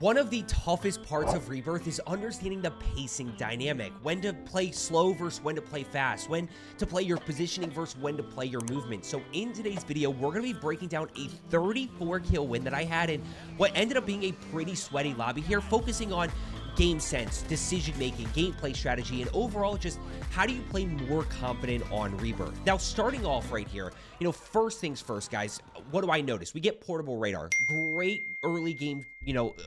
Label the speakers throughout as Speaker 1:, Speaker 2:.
Speaker 1: One of the toughest parts of Rebirth is understanding the pacing dynamic. When to play slow versus when to play fast. When to play your positioning versus when to play your movement. So in today's video, we're going to be breaking down a 34 kill win that I had in what ended up being a pretty sweaty lobby here, focusing on game sense, decision-making, gameplay strategy, and overall just how do you play more confident on Rebirth. Now, starting off right here, first things first, guys, what do I notice? We get portable radar. Great early game,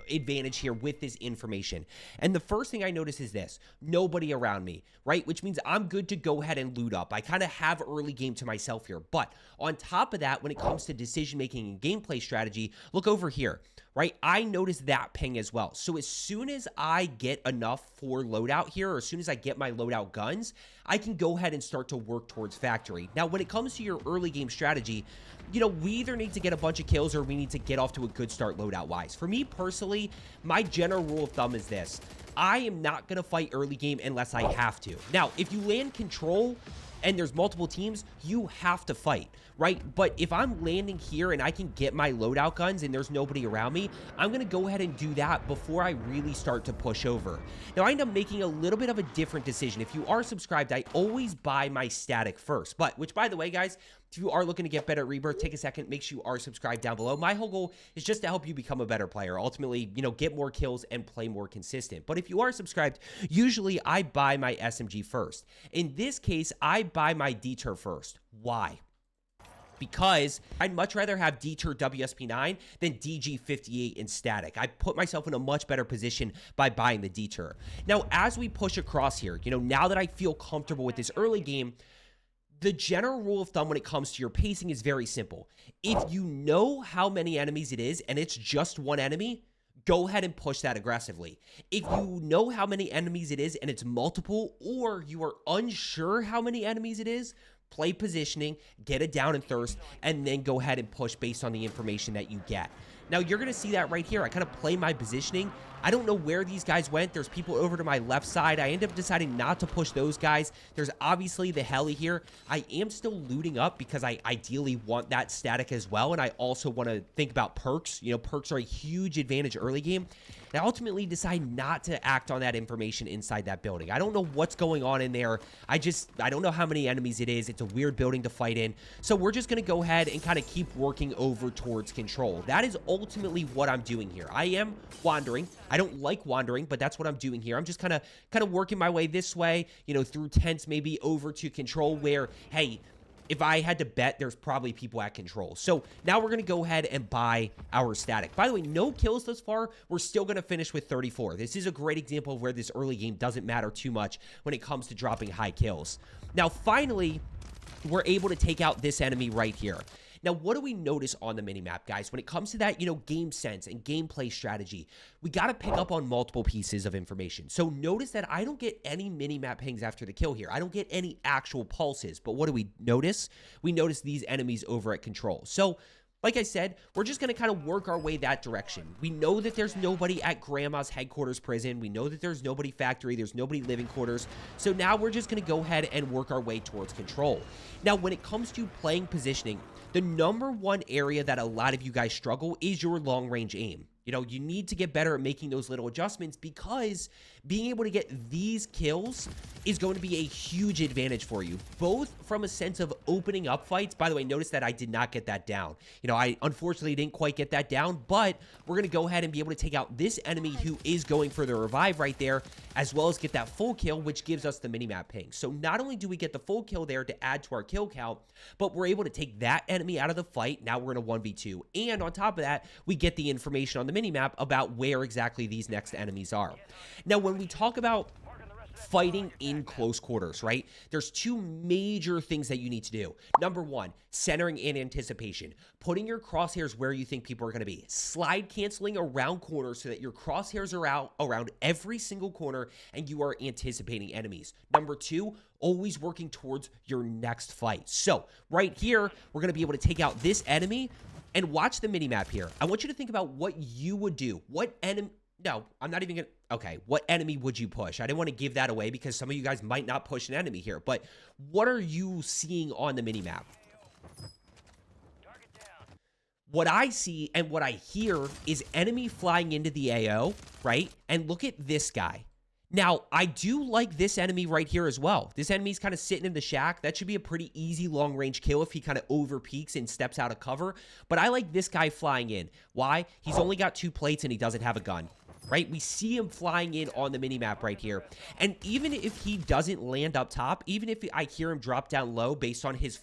Speaker 1: advantage here with this information. And the first thing I notice is this: nobody around me, right? Which means I'm good to go ahead and loot up. I kind of have early game to myself here. But on top of that, when it comes to decision-making and gameplay strategy, look over here, right? I notice that ping as well. So as soon as I get enough for loadout here, or as soon as I get my loadout guns, I can go ahead and start to work towards factory. Now, when it comes to your early game strategy, we either need to get a bunch of kills or we need to get off to a good start loadout-wise. For me personally, my general rule of thumb is this: I am not going to fight early game unless I have to. Now, if you land control and there's multiple teams, you have to fight, right? But if I'm landing here and I can get my loadout guns and there's nobody around me, I'm going to go ahead and do that before I really start to push over. Now, I end up making a little bit of a different decision. If you are subscribed, I always buy my static first. Which, by the way, guys, if you are looking to get better at Rebirth, take a second, make sure you are subscribed down below. My whole goal is just to help you become a better player. Ultimately, get more kills and play more consistent. But if you are subscribed, usually I buy my SMG first. In this case, I buy my deter first. Why? Because I'd much rather have deter WSP9 than DG58 in static. I put myself in a much better position by buying the deter. Now, as we push across here, now that I feel comfortable with this early game, the general rule of thumb when it comes to your pacing is very simple. If you know how many enemies it is and it's just one enemy, go ahead and push that aggressively. If you know how many enemies it is and it's multiple, or you are unsure how many enemies it is, play positioning, get it down in thirst, and then go ahead and push based on the information that you get. Now, you're going to see that right here. I kind of play my positioning. I don't know where these guys went. There's people over to my left side. I end up deciding not to push those guys. There's obviously the heli here. I am still looting up because I ideally want that static as well, and I also want to think about perks. Perks are a huge advantage early game. And I ultimately decide not to act on that information inside that building. I don't know what's going on in there. I don't know how many enemies it is. It's a weird building to fight in. So we're just going to go ahead and kind of keep working over towards control. That is ultimately what I'm doing here. I am wandering. I don't like wandering, but that's what I'm doing here. I'm just kind of working my way this way, through tents, maybe over to control where, hey, if I had to bet, there's probably people at control. So now we're going to go ahead and buy our static. By the way, no kills thus far. We're still going to finish with 34. This is a great example of where this early game doesn't matter too much when it comes to dropping high kills. Now, finally, we're able to take out this enemy right here. Now, what do we notice on the minimap, guys? When it comes to that, game sense and gameplay strategy, we got to pick up on multiple pieces of information. So notice that I don't get any minimap pings after the kill here. I don't get any actual pulses. But what do we notice? We notice these enemies over at control. So, like I said, we're just going to kind of work our way that direction. We know that there's nobody at Grandma's headquarters prison. We know that there's nobody factory. There's nobody living quarters. So now we're just going to go ahead and work our way towards control. Now, when it comes to playing positioning, the number one area that a lot of you guys struggle is your long-range aim. You need to get better at making those little adjustments, because being able to get these kills is going to be a huge advantage for you, both from a sense of opening up fights. By the way, notice that I did not get that down. I unfortunately didn't quite get that down, but we're going to go ahead and be able to take out this enemy who is going for the revive right there, as well as get that full kill, which gives us the minimap ping. So not only do we get the full kill there to add to our kill count, but we're able to take that enemy out of the fight. Now we're in a 1v2. And on top of that, we get the information on the minimap about where exactly these next enemies are. Now, when we talk about fighting in close quarters, right? There's two major things that you need to do. Number one, centering and anticipation. Putting your crosshairs where you think people are going to be. Slide canceling around corners so that your crosshairs are out around every single corner and you are anticipating enemies. Number two, always working towards your next fight. So right here, we're going to be able to take out this enemy and watch the minimap here. I want you to think about what you would do. What enemy... No, I'm not even going to... Okay, what enemy would you push? I didn't want to give that away because some of you guys might not push an enemy here. But what are you seeing on the minimap? What I see and what I hear is enemy flying into the AO, right? And look at this guy. Now, I do like this enemy right here as well. This enemy's kind of sitting in the shack. That should be a pretty easy long-range kill if he kind of over-peaks and steps out of cover. But I like this guy flying in. Why? He's only got 2 plates and he doesn't have a gun, right? We see him flying in on the minimap right here. And even if he doesn't land up top, even if I hear him drop down low based on his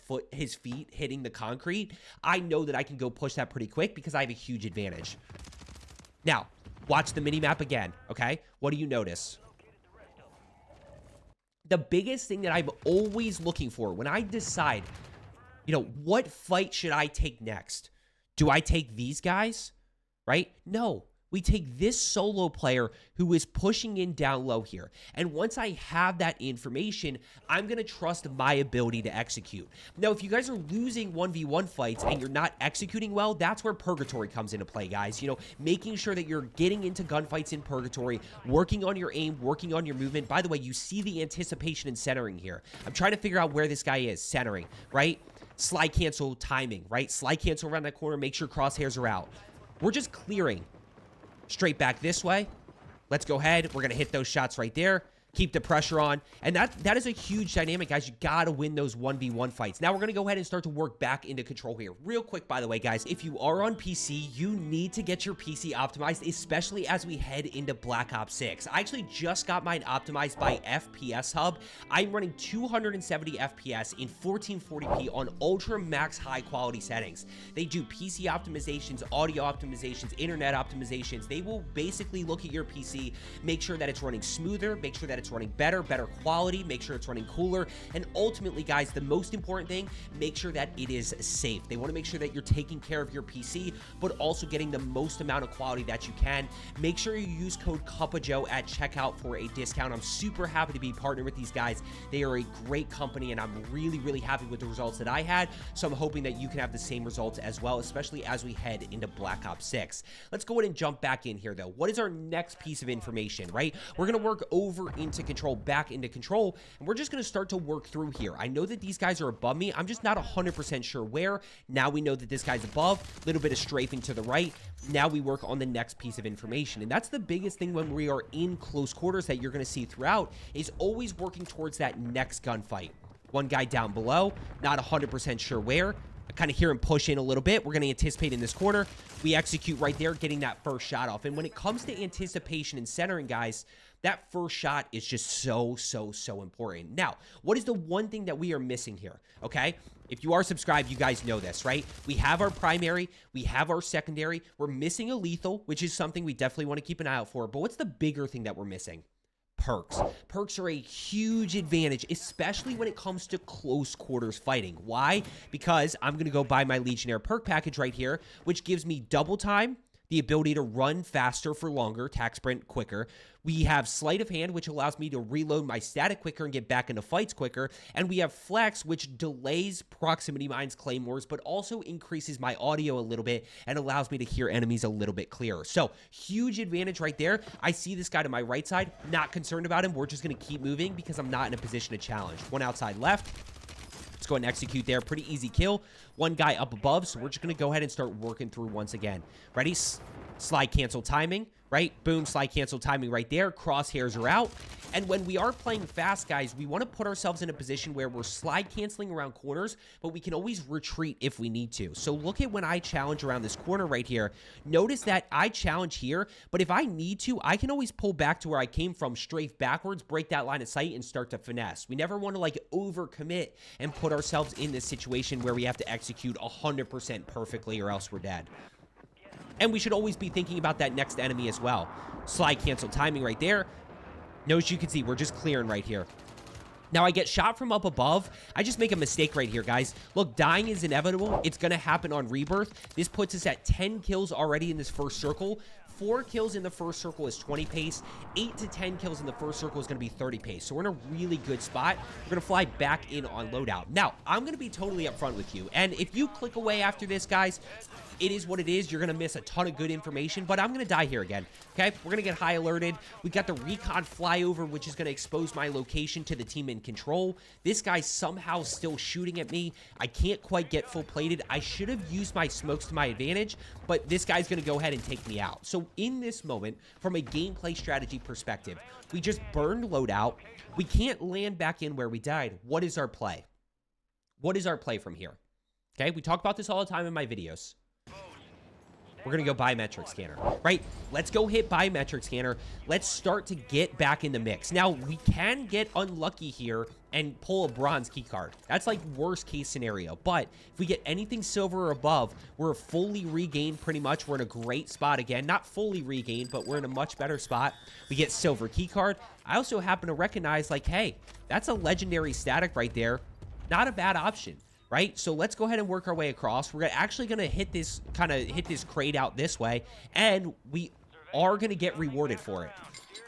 Speaker 1: feet hitting the concrete, I know that I can go push that pretty quick because I have a huge advantage. Now, watch the minimap again, okay? What do you notice? The biggest thing that I'm always looking for when I decide, you know, what fight should I take next? Do I take these guys, right? No. We take this solo player who is pushing in down low here. And once I have that information, I'm going to trust my ability to execute. Now, if you guys are losing 1v1 fights and you're not executing well, that's where Purgatory comes into play, guys. You know, making sure that you're getting into gunfights in Purgatory, working on your aim, working on your movement. By the way, you see the anticipation and centering here. I'm trying to figure out where this guy is. Centering, right? Slide cancel timing, right? Slide cancel around that corner, make sure crosshairs are out. We're just clearing. Straight back this way. Let's go ahead. We're going to hit those shots right there. Keep the pressure on. And that is a huge dynamic, guys. You got to win those 1v1 fights. Now we're going to go ahead and start to work back into control here. Real quick, by the way, guys, if you are on PC, you need to get your PC optimized, especially as we head into Black Ops 6. I actually just got mine optimized by FPS Hub. I'm running 270 FPS in 1440p on ultra max high quality settings. They do PC optimizations, audio optimizations, internet optimizations. They will basically look at your PC, make sure that it's running smoother, make sure that it's running better quality, make sure it's running cooler, and ultimately, guys, the most important thing, make sure that it is safe. They want to make sure that you're taking care of your PC, but also getting the most amount of quality that you can. Make sure you use code CUPOFJOE at checkout for a discount. I'm super happy to be partnered with these guys. They are a great company, and I'm really, really happy with the results that I had, so I'm hoping that you can have the same results as well, especially as we head into Black Ops 6. Let's go ahead and jump back in here, though. What is our next piece of information, right? We're going to work over into control, back into control, and we're just going to start to work through here. I know that these guys are above me. I'm just not 100% sure where. Now we know that this guy's above, a little bit of strafing to the right. Now we work on the next piece of information, and that's the biggest thing when we are in close quarters that you're going to see throughout, is always working towards that next gunfight. One guy down below, not 100% sure where. I kind of hear him push in a little bit. We're going to anticipate in this corner. We execute right there, getting that first shot off. And when it comes to anticipation and centering, guys, that first shot is just so important. Now, what is the one thing that we are missing here, okay? If you are subscribed, you guys know this, right? We have our primary, we have our secondary. We're missing a lethal, which is something we definitely want to keep an eye out for. But what's the bigger thing that we're missing? Perks. Perks are a huge advantage, especially when it comes to close quarters fighting. Why? Because I'm going to go buy my Legionnaire perk package right here, which gives me double time, the ability to run faster for longer, attack sprint quicker. We have sleight of hand, which allows me to reload my static quicker and get back into fights quicker. And we have flex, which delays proximity mines, claymores, but also increases my audio a little bit and allows me to hear enemies a little bit clearer. So huge advantage right there. I see this guy to my right side, not concerned about him. We're just going to keep moving because I'm not in a position to challenge. One outside left. Let's go ahead and execute there. Pretty easy kill. One guy up above, so we're just going to go ahead and start working through once again. Ready? Slide cancel timing, right? Boom, slide cancel timing right there. Crosshairs are out. And when we are playing fast, guys, we want to put ourselves in a position where we're slide canceling around corners, but we can always retreat if we need to. So look at when I challenge around this corner right here. Notice that I challenge here, but if I need to, I can always pull back to where I came from, strafe backwards, break that line of sight, and start to finesse. We never want to like overcommit and put ourselves in this situation where we have to execute 100% perfectly or else we're dead. And we should always be thinking about that next enemy as well. Slide cancel timing right there. Notice you can see we're just clearing right here. Now, I get shot from up above. I just make a mistake right here, guys. Look, dying is inevitable. It's going to happen on Rebirth. This puts us at 10 kills already in this first circle. 4 kills in the first circle is 20 pace. 8 to 10 kills in the first circle is going to be 30 pace. So we're in a really good spot. We're going to fly back in on loadout. Now, I'm going to be totally upfront with you. And if you click away after this, guys, it is what it is. You're going to miss a ton of good information, but I'm going to die here again. Okay, we're going to get high alerted. We got the recon flyover, which is going to expose my location to the team in control. This guy's somehow still shooting at me. I can't quite get full plated. I should have used my smokes to my advantage, but this guy's going to go ahead and take me out. So in this moment, from a gameplay strategy perspective, we just burned loadout. We can't land back in where we died. What is our play? What is our play from here? Okay, we talk about this all the time in my videos. We're going to go biometric scanner, right? Let's go hit biometric scanner. Let's start to get back in the mix. Now, we can get unlucky here and pull a bronze key card. That's like worst case scenario. But if we get anything silver or above, we're fully regained pretty much. We're in a great spot again. Not fully regained, but we're in a much better spot. We get silver key card. I also happen to recognize like, hey, that's a legendary static right there. Not a bad option. Right? So let's go ahead and work our way across. We're actually going to hit this crate out this way, and we are going to get rewarded for it.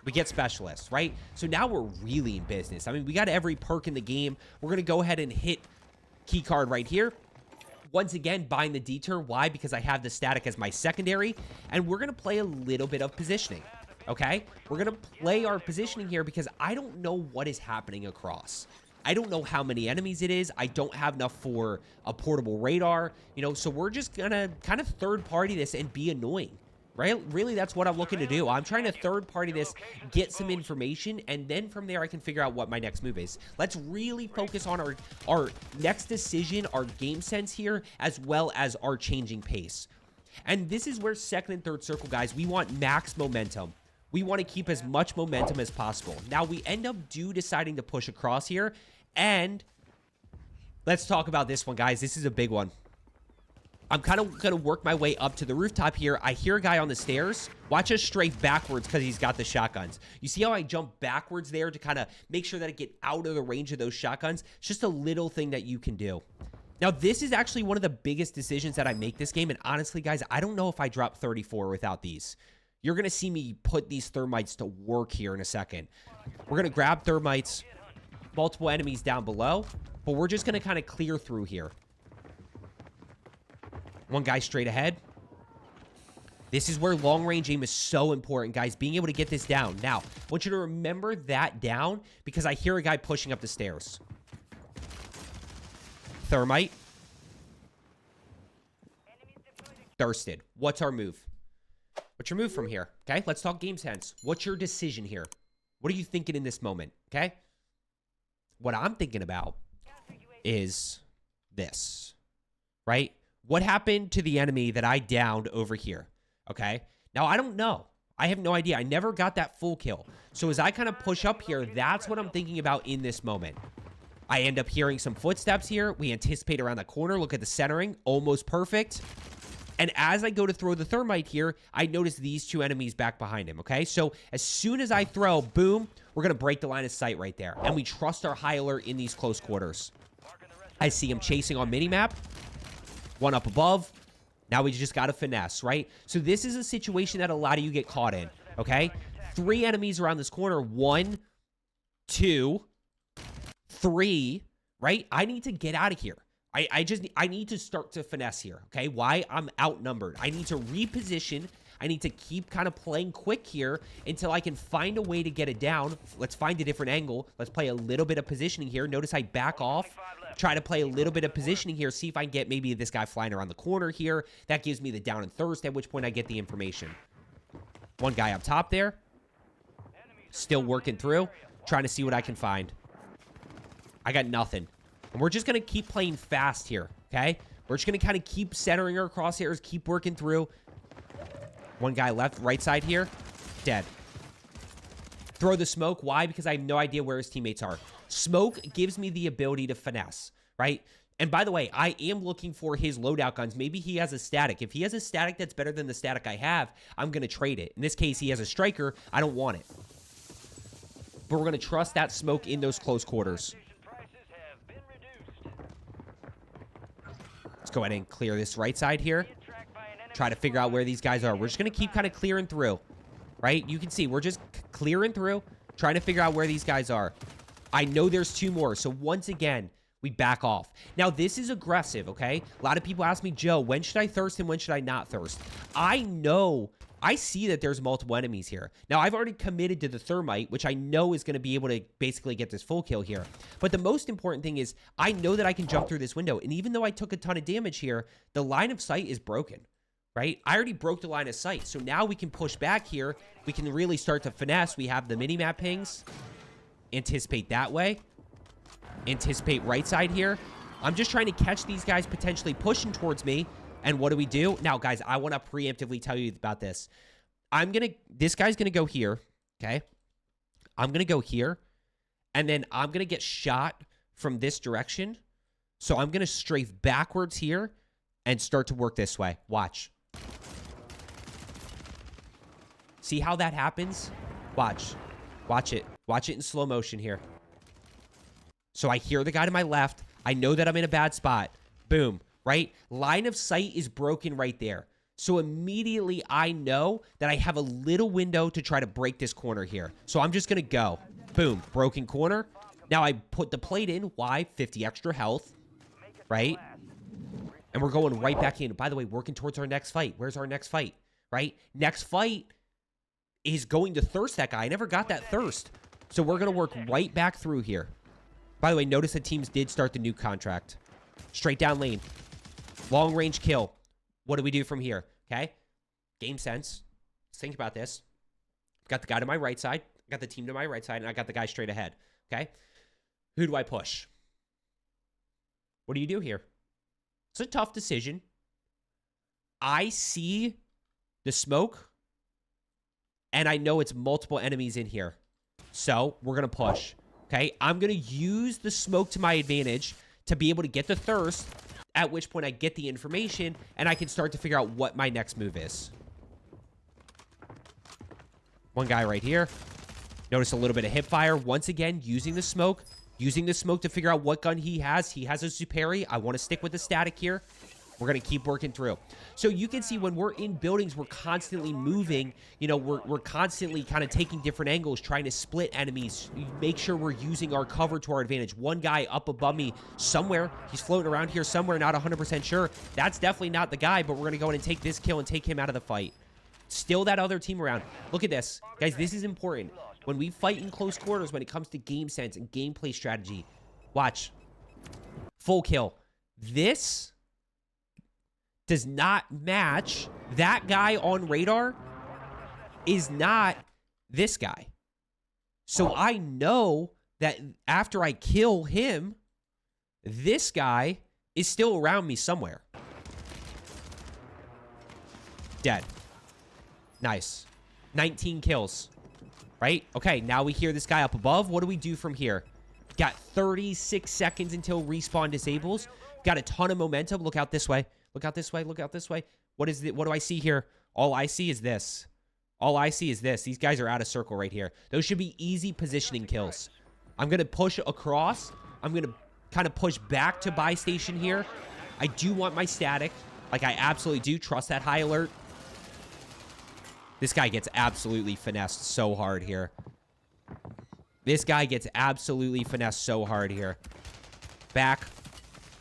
Speaker 1: We get specialists, right? So now we're really in business. I mean, we got every perk in the game. We're going to go ahead and hit key card right here. Once again, buying the detour. Why? Because I have the static as my secondary, and we're going to play a little bit of positioning. Okay? We're going to play our positioning here because I don't know what is happening across. I don't know how many enemies it is. I don't have enough for a portable radar, you know, so we're just gonna kind of third party this and be annoying, right? Really, that's what I'm looking to do. I'm trying to third party this, get some information, and then from there I can figure out what my next move is. Let's really focus on our next decision, our game sense here, as well as our changing pace. And this is where second and third circle, guys, we want max momentum. We want to keep as much momentum as possible. Now, we end up deciding to push across here, and let's talk about this one, guys. This is a big one. I'm kind of going to work my way up to the rooftop here. I hear a guy on the stairs. Watch us strafe backwards because he's got the shotguns. You see how I jump backwards there to kind of make sure that I get out of the range of those shotguns? It's just a little thing that you can do. Now, this is actually one of the biggest decisions that I make this game, and honestly, guys, I don't know if I drop 34 without these. You're going to see me put these thermites to work here in a second. We're going to grab thermites, multiple enemies down below, but we're just going to kind of clear through here. One guy straight ahead. This is where long-range aim is so important, guys. Being able to get this down. Now, I want you to remember that down because I hear a guy pushing up the stairs. Thermite. Thirsted. What's our move? What's your move from here? Okay, let's talk game sense. What's your decision here? What are you thinking in this moment? Okay, what I'm thinking about is this, right? What happened to the enemy that I downed over here? Okay, now I don't know. I have no idea. I never got that full kill. So as I kind of push up here, that's what I'm thinking about in this moment. I end up hearing some footsteps here. We anticipate around the corner. Look at the centering. Almost perfect. And as I go to throw the thermite here, I notice these two enemies back behind him, okay? So as soon as I throw, boom, we're going to break the line of sight right there. And we trust our high alert in these close quarters. I see him chasing on minimap. One up above. Now we just got to finesse, right? So this is a situation that a lot of you get caught in, okay? 3 enemies around this corner. 1, 2, 3, right? I need to get out of here. I need to start to finesse here, okay? Why? I'm outnumbered. I need to reposition. I need to keep kind of playing quick here until I can find a way to get it down. Let's find a different angle. Let's play a little bit of positioning here. Notice I back off, try to play a little bit of positioning here, see if I can get maybe this guy flying around the corner here. That gives me the down and thirst, at which point I get the information. One guy up top there. Still working through, trying to see what I can find. I got nothing. And we're just going to keep playing fast here, okay? We're just going to kind of keep centering our crosshairs, keep working through. One guy left, right side here. Dead. Throw the smoke. Why? Because I have no idea where his teammates are. Smoke gives me the ability to finesse, right? And by the way, I am looking for his loadout guns. Maybe he has a static. If he has a static that's better than the static I have, I'm going to trade it. In this case, he has a striker. I don't want it. But we're going to trust that smoke in those close quarters. Let's go ahead and clear this right side here. Try to figure out where these guys are. We're just going to keep kind of clearing through, right? You can see we're just clearing through, trying to figure out where these guys are. I know there's 2 more. So once again, we back off. Now, this is aggressive, okay? A lot of people ask me, Joe, when should I thirst and when should I not thirst? I know, I see that there's multiple enemies here. Now, I've already committed to the thermite, which I know is going to be able to basically get this full kill here. But the most important thing is I know that I can jump through this window. And even though I took a ton of damage here, the line of sight is broken, right? I already broke the line of sight. So now we can push back here. We can really start to finesse. We have the mini-map pings. Anticipate that way. Anticipate right side here. I'm just trying to catch these guys potentially pushing towards me. And what do we do? Now, guys, I want to preemptively tell you about this. This guy's going to go here, okay? I'm going to go here. And then I'm going to get shot from this direction. So I'm going to strafe backwards here and start to work this way. Watch. See how that happens? Watch. Watch it. Watch it in slow motion here. So I hear the guy to my left. I know that I'm in a bad spot. Boom. Right? Line of sight is broken right there. So immediately I know that I have a little window to try to break this corner here. So I'm just going to go. Boom. Broken corner. Now I put the plate in. Why? 50 extra health. Right? And we're going right back in. By the way, working towards our next fight. Where's our next fight? Right? Next fight is going to thirst that guy. I never got that thirst. So we're going to work right back through here. By the way, notice that teams did start the new contract. Straight down lane. Long range kill. What do we do from here? Okay? Game sense. Let's think about this. Got the guy to my right side. Got the team to my right side. And I got the guy straight ahead. Okay? Who do I push? What do you do here? It's a tough decision. I see the smoke. And I know it's multiple enemies in here. So, we're going to push. Okay? I'm going to use the smoke to my advantage to be able to get the thirst, at which point I get the information, and I can start to figure out what my next move is. One guy right here. Notice a little bit of hip fire. Once again, using the smoke to figure out what gun he has. He has a Superi. I want to stick with the static here. We're going to keep working through. So you can see when we're in buildings, we're constantly moving. You know, we're constantly kind of taking different angles, trying to split enemies. Make sure we're using our cover to our advantage. One guy up above me somewhere. He's floating around here somewhere, not 100% sure. That's definitely not the guy, but we're going to go in and take this kill and take him out of the fight. Still that other team around. Look at this. Guys, this is important. When we fight in close quarters, when it comes to game sense and gameplay strategy, watch. Full kill. This does not match. That guy on radar is not this guy. So I know that after I kill him, this guy is still around me somewhere. Dead. Nice. 19 kills. Right? Okay, now we hear this guy up above. What do we do from here? Got 36 seconds until respawn disables. Got a ton of momentum. Look out this way. Look out this way. Look out this way. What is it? What do I see here? All I see is this. All I see is this. These guys are out of circle right here. Those should be easy positioning kills. I'm going to push across. I'm going to kind of push back to buy station here. I do want my static. Like, I absolutely do. Trust that high alert. This guy gets absolutely finessed so hard here. This guy gets absolutely finessed so hard here. Back.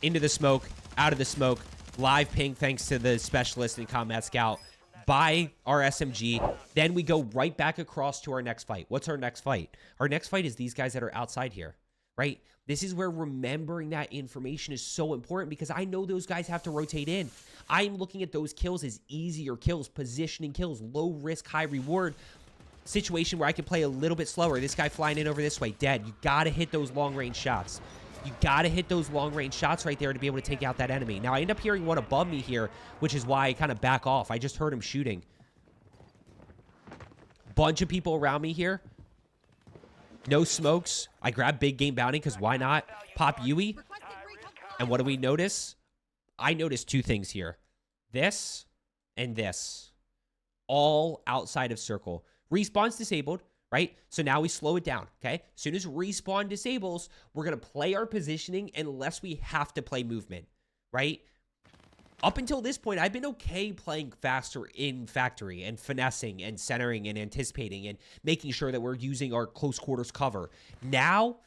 Speaker 1: Into the smoke. Out of the smoke. Live ping thanks to the specialist in Combat Scout. Buy our SMG. Then we go right back across to our next fight. What's our next fight? Our next fight is these guys that are outside here. Right? This is where remembering that information is so important because I know those guys have to rotate in. I'm looking at those kills as easier kills, positioning kills, low risk, high reward situation where I can play a little bit slower. This guy flying in over this way, dead. You got to hit those long range shots. You got to hit those long range shots right there to be able to take out that enemy. Now, I end up hearing one above me here, which is why I kind of back off. I just heard him shooting. Bunch of people around me here. No smokes. I grab big game bounty because why not? Pop Yui. And what do we notice? I noticed two things here. This and this. All outside of circle. Respawn's disabled, right? So now we slow it down, okay? As soon as respawn disables, we're going to play our positioning unless we have to play movement, right? Up until this point, I've been okay playing faster in factory and finessing and centering and anticipating and making sure that we're using our close quarters cover. Now,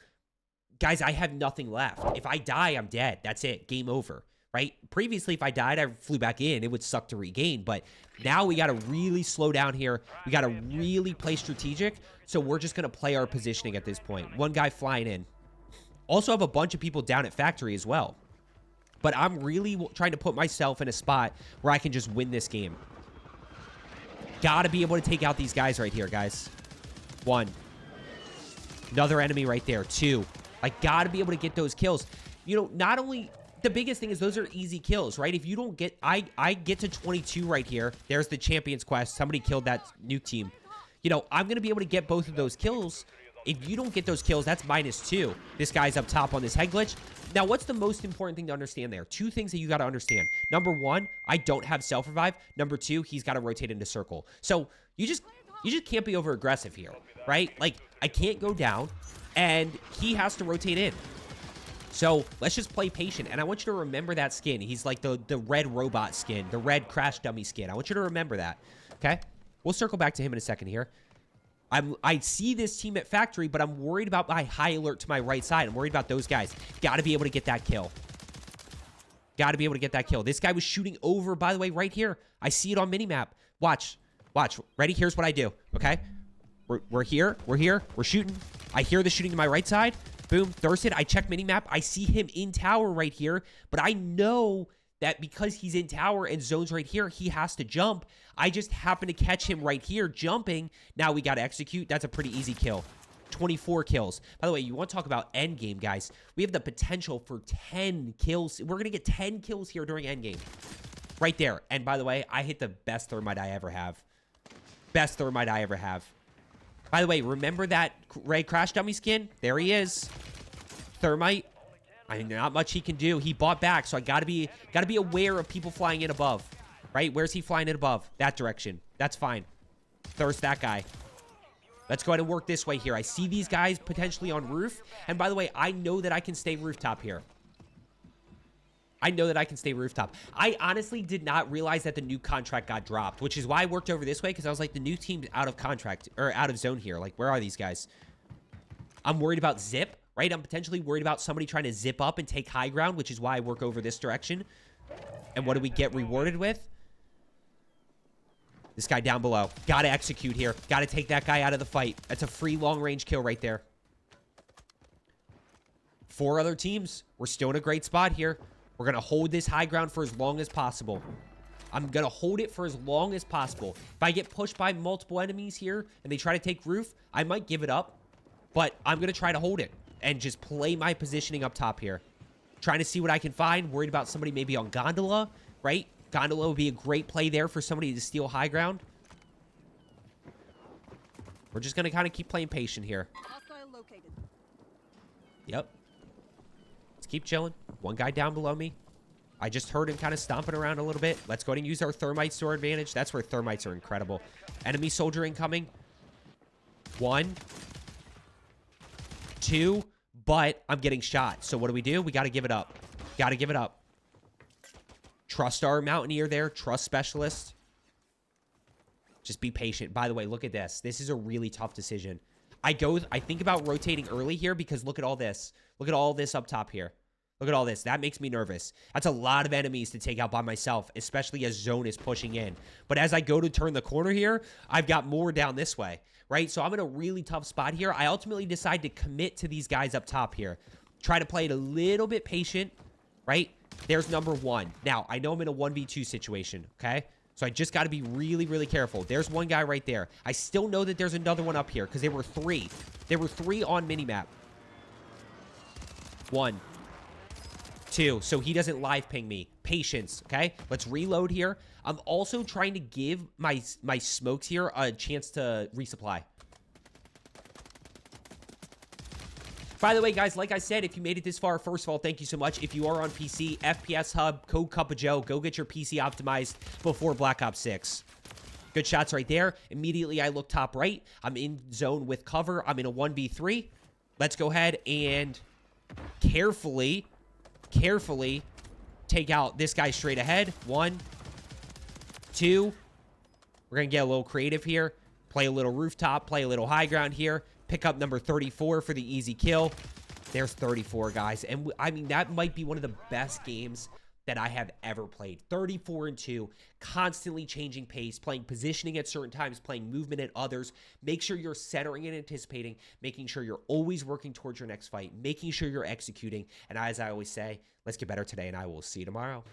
Speaker 1: guys, I have nothing left. If I die, I'm dead. That's it. Game over, right? Previously, if I died, I flew back in. It would suck to regain. But now we got to really slow down here. We got to really play strategic. So we're just going to play our positioning at this point. One guy flying in. Also have a bunch of people down at factory as well. But I'm really trying to put myself in a spot where I can just win this game. Gotta be able to take out these guys right here, guys. 1. Another enemy right there. 2. I gotta be able to get those kills. You know, not only... The biggest thing is those are easy kills, right? If you don't get... I get to 22 right here. There's the Champion's Quest. Somebody killed that nuke team. You know, I'm going to be able to get both of those kills. If you don't get those kills, that's -2. This guy's up top on this head glitch. Now, what's the most important thing to understand there? 2 things that you got to understand. Number 1, I don't have self-revive. Number 2, he's got to rotate into circle. So, you just can't be over-aggressive here, right? Like, I can't go down, and he has to rotate in. So, let's just play patient. And I want you to remember that skin. He's like the red robot skin, the red crash dummy skin. I want you to remember that, okay? We'll circle back to him in a second here. I see this team at factory, but I'm worried about my high alert to my right side. I'm worried about those guys. Got to be able to get that kill. Got to be able to get that kill. This guy was shooting over, by the way, right here. I see it on minimap. Watch. Watch. Ready? Here's what I do, okay? We're here. We're here. We're shooting. I hear the shooting to my right side. Boom. Thirsted. I check minimap. I see him in tower right here, but I know that because he's in tower and zone's right here, he has to jump. I just happen to catch him right here jumping. Now we got to execute. That's a pretty easy kill. 24 kills. By the way, you want to talk about end game, guys. We have the potential for 10 kills. We're going to get 10 kills here during end game. Right there. And by the way, I hit the best thermite I ever have. Best thermite I ever have. By the way, remember that Ray Crash Dummy skin? There he is. Thermite. I mean, not much he can do. He bought back, so I gotta be aware of people flying in above. Right? Where's he flying in above? That direction. That's fine. Thirst that guy. Let's go ahead and work this way here. I see these guys potentially on roof. And by the way, I know that I can stay rooftop here. I know that I can stay rooftop. I honestly did not realize that the new contract got dropped, which is why I worked over this way, because I was like, the new team's out of contract, or out of zone here. Like, where are these guys? I'm worried about zip. Right? I'm potentially worried about somebody trying to zip up and take high ground, which is why I work over this direction. And what do we get rewarded with? This guy down below. Gotta execute here. Gotta take that guy out of the fight. That's a free long-range kill right there. 4 other teams. We're still in a great spot here. We're gonna hold this high ground for as long as possible. I'm gonna hold it for as long as possible. If I get pushed by multiple enemies here and they try to take roof, I might give it up. But I'm gonna try to hold it and just play my positioning up top here. Trying to see what I can find. Worried about somebody maybe on gondola, right? Gondola would be a great play there for somebody to steal high ground. We're just going to kind of keep playing patient here. Yep. Let's keep chilling. One guy down below me. I just heard him kind of stomping around a little bit. Let's go ahead and use our thermites to our advantage. That's where thermites are incredible. Enemy soldier incoming. 1. 2. But I'm getting shot. So what do? We got to give it up. Got to give it up. Trust our Mountaineer there. Trust Specialist. Just be patient. By the way, look at this. This is a really tough decision. I think about rotating early here because look at all this. Look at all this up top here. Look at all this. That makes me nervous. That's a lot of enemies to take out by myself, especially as zone is pushing in. But as I go to turn the corner here, I've got more down this way. Right? So I'm in a really tough spot here. I ultimately decide to commit to these guys up top here. Try to play it a little bit patient, right? There's number 1. Now, I know I'm in a 1v2 situation, okay? So I just got to be really, really careful. There's one guy right there. I still know that there's another one up here because there were 3. There were 3 on minimap. 1. 2. So he doesn't live ping me. Patience, okay? Let's reload here. I'm also trying to give my smokes here a chance to resupply. By the way, guys, like I said, if you made it this far, first of all, thank you so much. If you are on PC, FPS Hub, code Cup of Joe, go get your PC optimized before Black Ops 6. Good shots right there. Immediately, I look top right. I'm in zone with cover. I'm in a 1v3. Let's go ahead and carefully take out this guy straight ahead. 1, 2. We're going to get a little creative here. Play a little rooftop. Play a little high ground here. Pick up number 34 for the easy kill. There's 34, guys. And I mean, that might be one of the best games that I have ever played. 34-2, constantly changing pace, playing positioning at certain times, playing movement at others. Make sure you're centering and anticipating, making sure you're always working towards your next fight, making sure you're executing. And as I always say, let's get better today, and I will see you tomorrow.